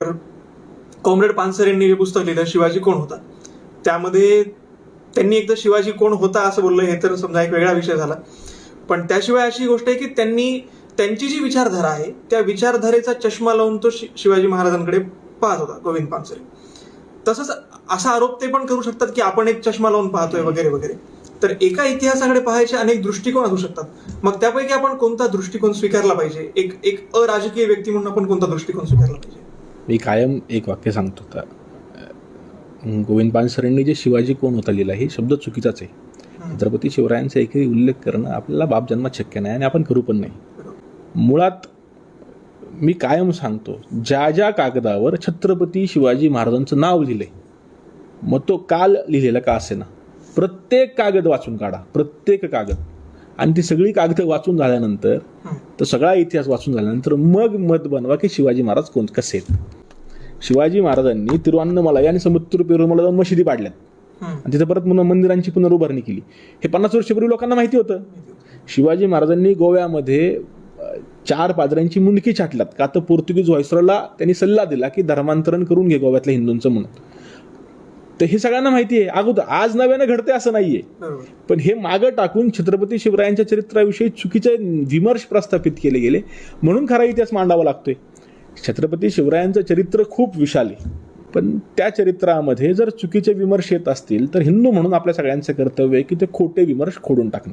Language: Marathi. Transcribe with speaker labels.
Speaker 1: तर कॉम्रेड पानसरे यांनी जे पुस्तक लिहिलं शिवाजी कोण होता, त्यामध्ये त्यांनी एकदा शिवाजी कोण होता असं बोललं, हे तर समजा एक वेगळा विषय झाला. पण त्याशिवाय अशी गोष्ट आहे की त्यांची जी विचारधारा आहे त्या विचारधारेचा चष्मा लावून तो शिवाजी महाराजांकडे पाहत होता गोविंद पानसरे. तसंच असा आरोप ते पण करू शकतात की आपण एक चष्मा लावून पाहतोय वगैरे वगैरे. तर एका इतिहासाकडे पाहायचे अनेक दृष्टिकोन असू शकतात. मग त्यापैकी आपण कोणता दृष्टिकोन स्वीकारला पाहिजे, एक अराजकीय व्यक्ती म्हणून आपण कोणता दृष्टिकोन स्वीकारला पाहिजे?
Speaker 2: मी कायम एक वाक्य सांगतो होता, गोविंद पानसरेंनी जे शिवाजी कोण होता लिहिला हे शब्द चुकीचाच आहे. छत्रपती शिवरायांचा एकही उल्लेख करणं आपल्याला बाप जन्मात शक्य नाही आणि आपण करू पण नाही. मुळात मी कायम सांगतो, ज्या ज्या कागदावर छत्रपती शिवाजी महाराजांचं नाव लिहिलंय, मग तो काल लिहिलेला का असेना, प्रत्येक कागद वाचून काढा, प्रत्येक कागद, आणि ती सगळी कागदं वाचून झाल्यानंतर, तो सगळा इतिहास वाचून झाल्यानंतर मग मत बनवा की शिवाजी महाराज कसे आहेत. शिवाजी महाराजांनी तिरुवन्नमलाई आणि समुद्र पेरुमला जाऊन मशिदी पाडल्यात आणि तिथे परत मंदिरांची पुनरुभारणी केली. हे 50 वर्षापूर्वी लोकांना माहिती होतं. शिवाजी महाराजांनी गोव्यामध्ये 4 पादऱ्यांची मुंडकी छाटल्यात का तर पोर्तुगीज व्हायसरॉयला त्यांनी सल्ला दिला की धर्मांतरण करून घे गोव्यातल्या हिंदूंचं म्हणून. तर हे सगळ्यांना माहिती आहे अगोदर, आज नव्यानं घडते असं नाहीये. पण हे मागं टाकून छत्रपती शिवरायांच्या चरित्राविषयी चुकीचे विमर्श प्रस्थापित केले गेले, म्हणून खरा इतिहास मांडावा लागतोय. छत्रपती शिवरायांचं चरित्र खूप विशाल आहे, पण त्या चरित्रामध्ये जर चुकीचे विमर्श येत असतील तर हिंदू म्हणून आपल्या सगळ्यांचं कर्तव्य आहे की ते खोटे विमर्श खोडून टाकणं.